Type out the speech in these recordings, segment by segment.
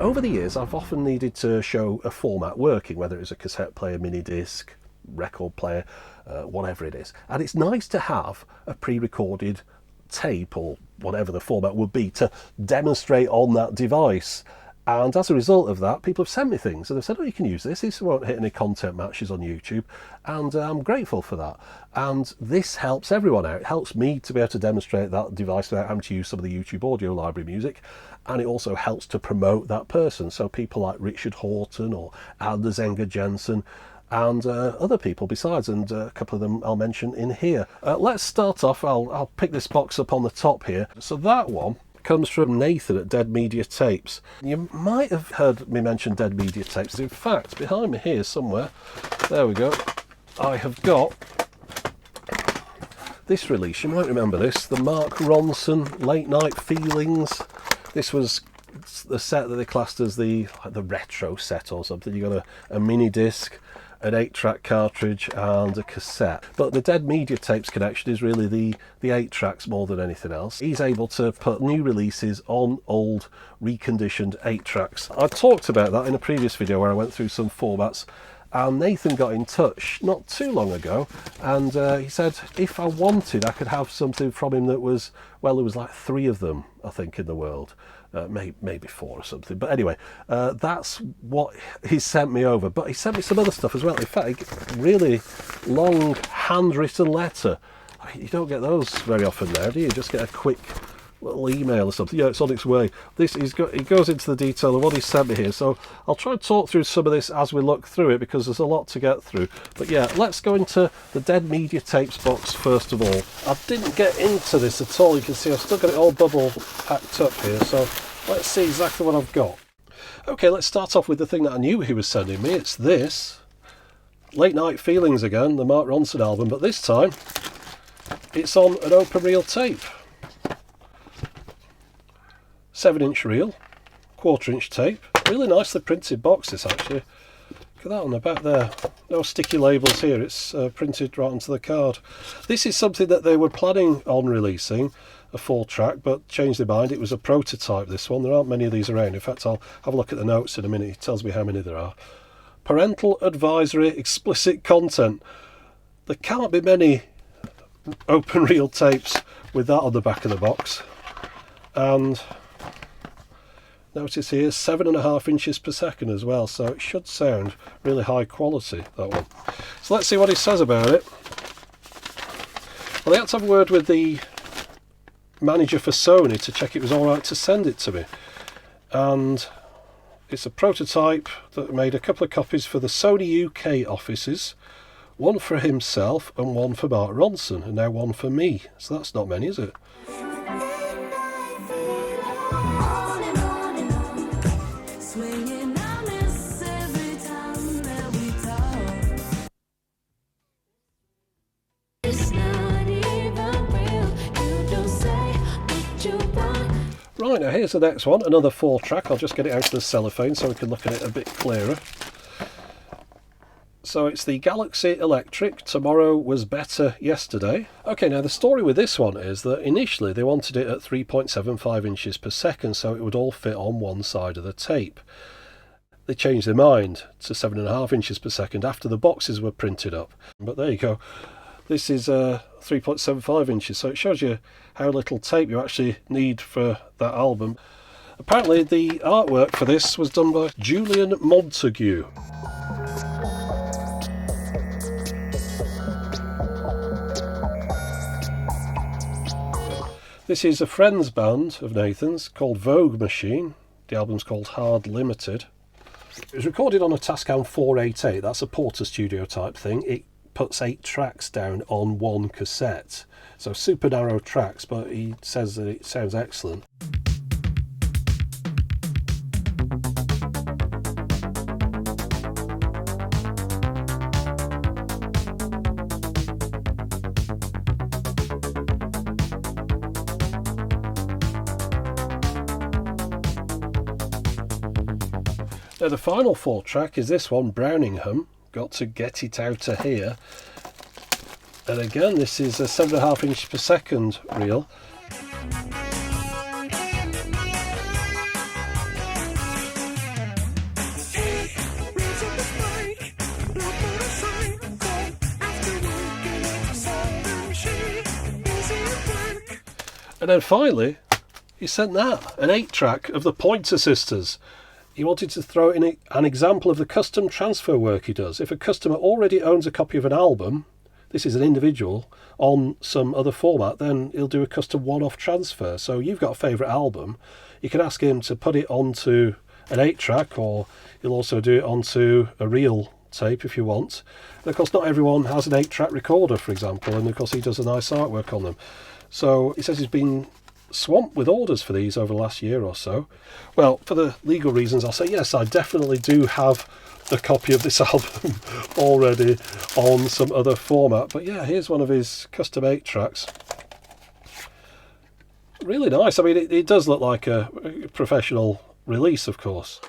Over the years, I've often needed to show a format working, whether it's a cassette player, mini disc, record player, whatever it is. And it's nice to have a pre-recorded tape, or whatever the format would be, to demonstrate on that device. And as a result of that, people have sent me things and they've said, oh, you can use this. This won't hit any content matches on YouTube. And I'm grateful for that. And this helps everyone out. It helps me to be able to demonstrate that device without having to use some of the YouTube audio library music. And it also helps to promote that person. So people like Richard Horton or Anders Enger Jensen and other people besides, and a couple of them I'll mention in here. Let's start off. I'll pick this box up on the top here. So that one comes from Nathan at Dead Media Tapes. You might have heard me mention Dead Media Tapes. In fact, behind me here somewhere, there we go, I have got this release. You might remember this, the Mark Ronson Late Night Feelings. This was the set that they classed as the retro set or something. You got a mini disc, an 8-track cartridge and a cassette. But the Dead Media Tapes connection is really the 8 tracks more than anything else. He's able to put new releases on old reconditioned 8 tracks. I talked about that in a previous video where I went through some formats, and Nathan got in touch not too long ago, and he said if I wanted I could have something from him that was, well, there was like 3 of them I think in the world. Maybe 4 or something, but anyway, that's what he sent me over. But he sent me some other stuff as well. In fact, a really long handwritten letter. You don't get those very often now, do you? Just get a quick little email or something. Yeah, it's on its way. He goes into the detail of what he sent me here, so I'll try and talk through some of this as we look through it, because there's a lot to get through. But yeah, let's go into the Dead Media Tapes box first of all. I didn't get into this at all. You can see I've still got it all bubble packed up here, so let's see exactly what I've got. Okay, let's start off with the thing that I knew he was sending me. It's this Late Night Feelings again, the Mark Ronson album, but this time it's on an open reel tape. 7-inch reel, 1/4-inch tape. Really nicely printed box this actually. Look at that on the back there. No sticky labels here, it's printed right onto the card. This is something that they were planning on releasing, a 4-track, but changed their mind. It was a prototype, this one. There aren't many of these around. In fact, I'll have a look at the notes in a minute. It tells me how many there are. Parental advisory, explicit content. There can't be many open reel tapes with that on the back of the box. And notice here 7.5 inches per second as well, so it should sound really high quality, that one. So let's see what he says about it. Well, they had to have a word with the manager for Sony to check it was alright to send it to me, and it's a prototype that made a couple of copies for the Sony UK offices, one for himself and one for Mark Ronson, and now one for me, so that's not many, is it? Right, now here's the next one, another 4-track. I'll just get it out of the cellophane so we can look at it a bit clearer. So it's the Galaxy Electric, Tomorrow Was Better Yesterday. Okay, now the story with this one is that initially they wanted it at 3.75 inches per second, so it would all fit on one side of the tape. They changed their mind to 7.5 inches per second after the boxes were printed up. But there you go. This is 3.75 inches, so it shows you how little tape you actually need for that album. Apparently the artwork for this was done by Julian Montague. This is a friend's band of Nathan's called Vogue Machine. The album's called Hard Limited. It was recorded on a Tascam 488, that's a Porter Studio type thing. It puts 8 tracks down on one cassette, so super narrow tracks, but he says that it sounds excellent. Now the final 4-track is this one, Browningham, Got to Get It Out of Here. And again, this is a 7.5 inch per second reel. And then finally, he sent that, an 8-track of the Pointer Sisters. He wanted to throw in an example of the custom transfer work he does. If a customer already owns a copy of an album, this is an individual, on some other format, then he'll do a custom one-off transfer. So you've got a favourite album, you can ask him to put it onto an 8-track, or he'll also do it onto a reel tape if you want. And of course, not everyone has an 8-track recorder, for example, and of course he does a nice artwork on them. So he says he's been swamped with orders for these over the last year or so. Well, for the legal reasons, I'll say yes, I definitely do have a copy of this album already on some other format. But yeah, here's one of his custom 8-tracks. Really nice. I mean, it does look like a professional release, of course.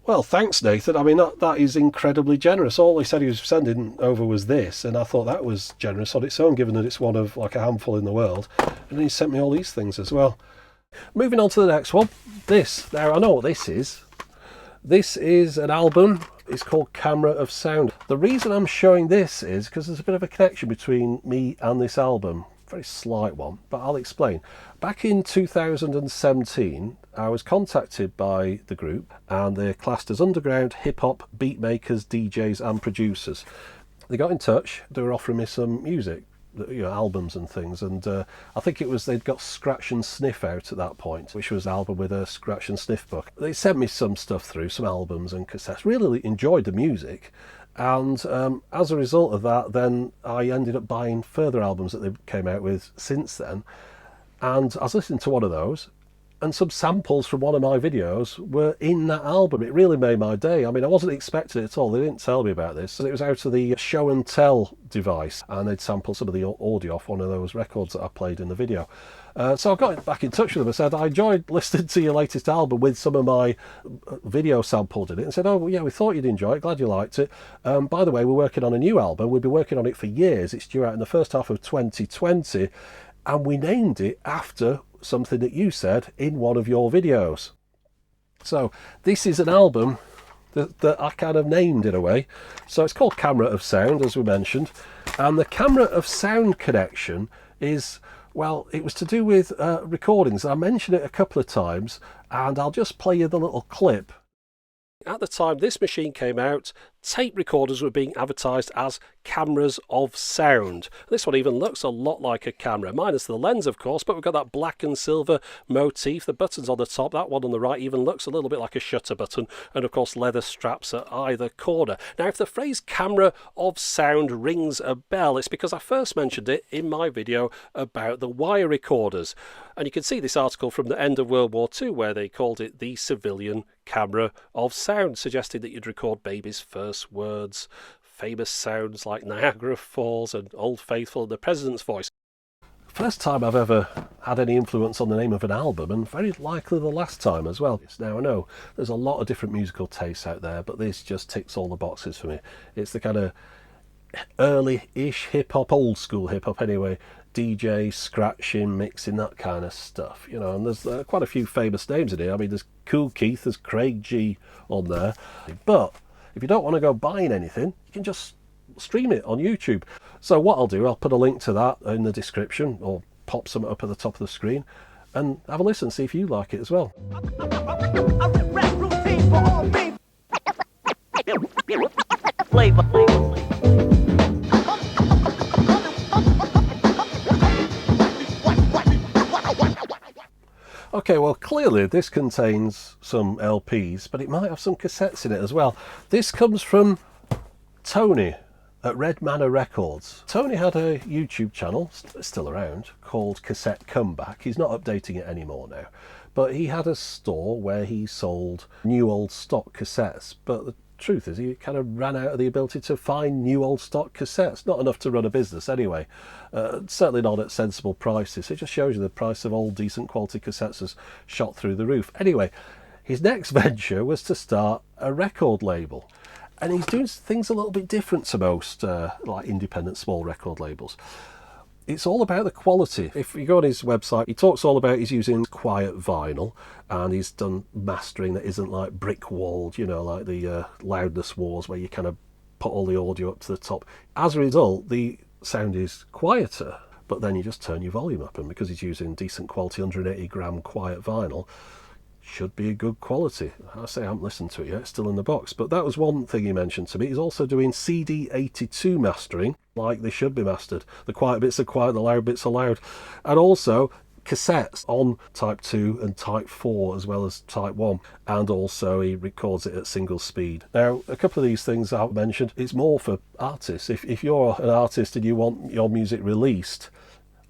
Well, thanks, Nathan. I mean, that is incredibly generous. All he said he was sending over was this, and I thought that was generous on its own, given that it's one of like a handful in the world. And then he sent me all these things as well. Moving on to the next one. This, now I know what this is. This is an album. It's called Camera of Sound. The reason I'm showing this is because there's a bit of a connection between me and this album. Very slight one, but I'll explain. Back in 2017, I was contacted by the group, and they're classed as underground hip-hop beat makers, DJs and producers. They got in touch. They were offering me some music, you know, albums and things, and I think it was they'd got Scratch and Sniff out at that point, which was an album with a Scratch and Sniff book. They sent me some stuff through, some albums and cassettes. Really enjoyed the music. And as a result of that, then I ended up buying further albums that they came out with since then. And I was listening to one of those, and some samples from one of my videos were in that album. It really made my day. I mean, I wasn't expecting it at all. They didn't tell me about this. It was out of the show and tell device, and they'd sampled some of the audio off one of those records that I played in the video. So I got back in touch with them and said, I enjoyed listening to your latest album with some of my video sampled in it, and said, oh, well, yeah, we thought you'd enjoy it. Glad you liked it. By the way, we're working on a new album. We've been working on it for years. It's due out in the first half of 2020, and we named it after something that you said in one of your videos. So this is an album that I kind of named in a way. So it's called Camera of Sound, as we mentioned, and the Camera of Sound connection is, well, it was to do with recordings. I mentioned it a couple of times, and I'll just play you the little clip. At the time this machine came out, tape recorders were being advertised as cameras of sound. This one even looks a lot like a camera, minus the lens of course, but we've got that black and silver motif, the buttons on the top, that one on the right even looks a little bit like a shutter button, and of course leather straps at either corner. Now if the phrase camera of sound rings a bell, it's because I first mentioned it in my video about the wire recorders, and you can see this article from the end of World War II where they called it the civilian camera of sound, suggesting that you'd record baby's first words, famous sounds like Niagara Falls and Old Faithful and the President's Voice. First time I've ever had any influence on the name of an album, and very likely the last time as well. Now I know there's a lot of different musical tastes out there, but this just ticks all the boxes for me. It's the kind of early-ish hip-hop, old school hip-hop anyway, DJ, scratching, mixing, that kind of stuff, you know. And there's quite a few famous names in here. I mean, there's Kool Keith, there's Craig G on there. But if you don't want to go buying anything, you can just stream it on YouTube. So what I'll do, I'll put a link to that in the description, or pop some up at the top of the screen, and have a listen, see if you like it as well. Okay, well clearly this contains some LPs, but it might have some cassettes in it as well. This comes from Tony at Red Manor Records. Tony had a YouTube channel, still around, called Cassette Comeback. He's not updating it anymore now, but he had a store where he sold new old stock cassettes, but the truth is he kind of ran out of the ability to find new old stock cassettes. Not enough to run a business anyway, certainly not at sensible prices. It just shows you the price of old decent quality cassettes has shot through the roof. Anyway, his next venture was to start a record label, and he's doing things a little bit different to most like independent small record labels. it's all about the quality. If you go on his website, he talks all about he's using quiet vinyl, and he's done mastering that isn't like brick walled, you know, like the Loudness Wars, where you kind of put all the audio up to the top. As a result, the sound is quieter, but then you just turn your volume up, and because he's using decent quality 180 gram quiet vinyl, should be a good quality. I say I haven't listened to it yet, it's still in the box, but that was one thing he mentioned to me. He's also doing CD82 mastering, like they should be mastered. The quiet bits are quiet, the loud bits are loud. And also cassettes on Type 2 and Type 4 as well as Type 1, and also he records it at single speed. Now, a couple of these things I've mentioned, it's more for artists. If you're an artist and you want your music released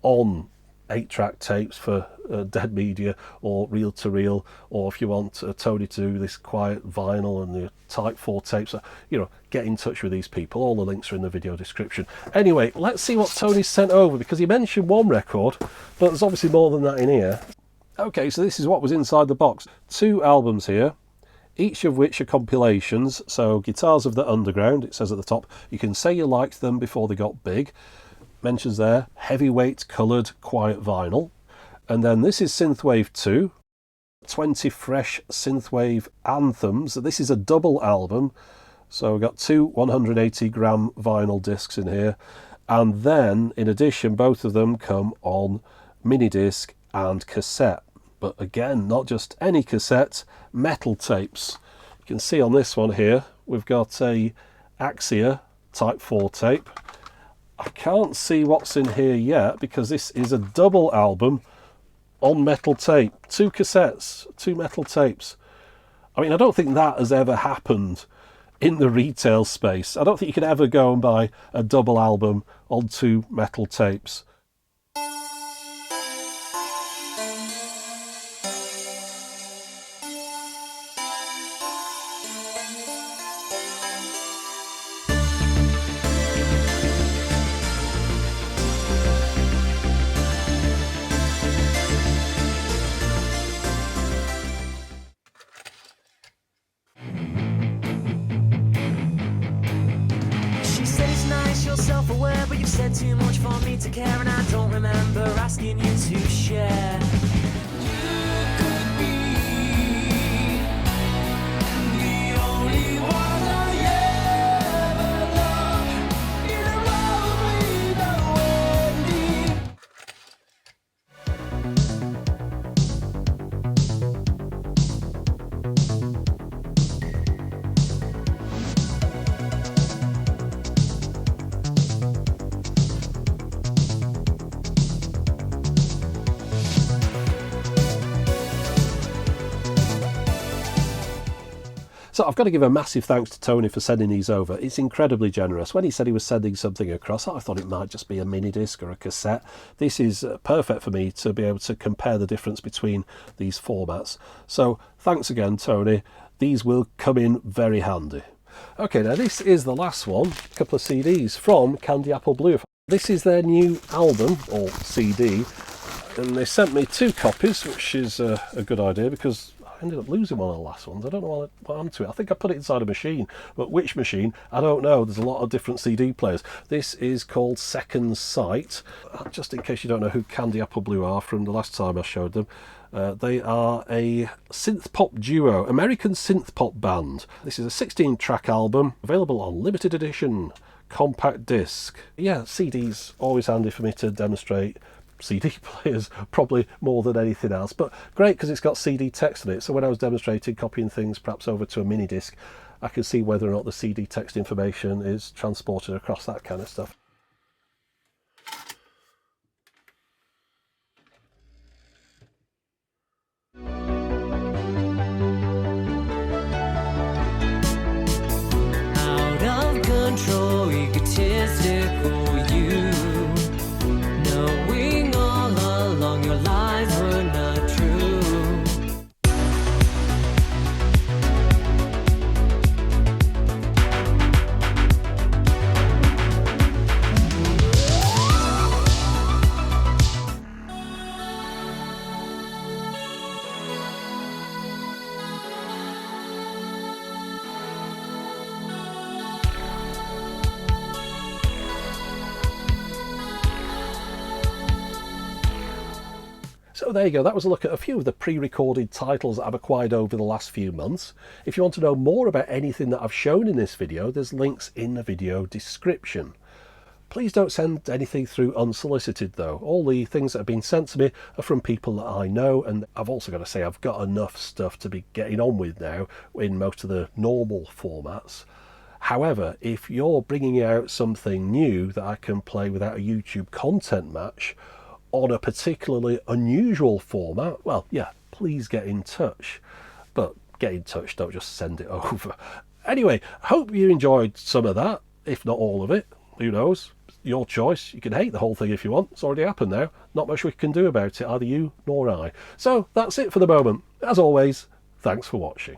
on 8-track tapes for dead media or reel-to-reel, or if you want Tony to do this quiet vinyl and the Type 4 tapes, you know, get in touch with these people. All the links are in the video description. Anyway, let's see what Tony's sent over, because he mentioned one record, but there's obviously more than that in here. Okay, so this is what was inside the box. 2 albums here, each of which are compilations. So Guitars of the Underground, it says at the top. You can say you liked them before they got big. Mentions there, heavyweight coloured quiet vinyl. And then this is Synthwave 2, 20 fresh Synthwave anthems. This is a double album, so we've got 2 180 gram vinyl discs in here. And then, in addition, both of them come on mini disc and cassette. But again, not just any cassette, metal tapes. You can see on this one here, we've got a Axia Type 4 tape. I can't see what's in here yet, because this is a double album on metal tape. 2 cassettes, 2 metal tapes. I mean, I don't think that has ever happened in the retail space. I don't think you could ever go and buy a double album on 2 metal tapes. Self-aware, but you've said too much for me to care, and I don't remember asking you to share. You could be the only one I ever loved. You love me the way me. So I've got to give a massive thanks to Tony for sending these over. It's incredibly generous. When he said he was sending something across, I thought it might just be a mini disc or a cassette. This is perfect for me to be able to compare the difference between these formats. So thanks again, Tony. These will come in very handy. Okay, now this is the last one, a couple of CDs from Candy Apple Blue. This is their new album, or CD, and they sent me 2 copies, which is a good idea, because I ended up losing one of the last ones. I don't know what happened to it. I think I put it inside a machine, but which machine, I don't know. There's a lot of different CD players. This is called Second Sight. Just in case you don't know who Candy Apple Blue are from the last time I showed them, they are a synth pop duo, American synth pop band. This is a 16-track album, available on limited edition compact disc. Yeah, CD's always handy for me to demonstrate CD players, probably more than anything else, but great because it's got CD text in it. So when I was demonstrating copying things perhaps over to a mini disc, I could see whether or not the CD text information is transported across, that kind of stuff. Out of control, egotistical you, knowing all along your lies were not true. So there you go, that was a look at a few of the pre-recorded titles that I've acquired over the last few months. If you want to know more about anything that I've shown in this video, there's links in the video description. Please don't send anything through unsolicited though. All the things that have been sent to me are from people that I know, and I've also got to say I've got enough stuff to be getting on with now in most of the normal formats. However, if you're bringing out something new that I can play without a YouTube content match on a particularly unusual format, well, yeah, please get in touch. But get in touch, don't just send it over. Anyway, hope you enjoyed some of that, if not all of it. Who knows? Your choice. You can hate the whole thing if you want. It's already happened now. Not much we can do about it, either you nor I. So that's it for the moment. As always, thanks for watching.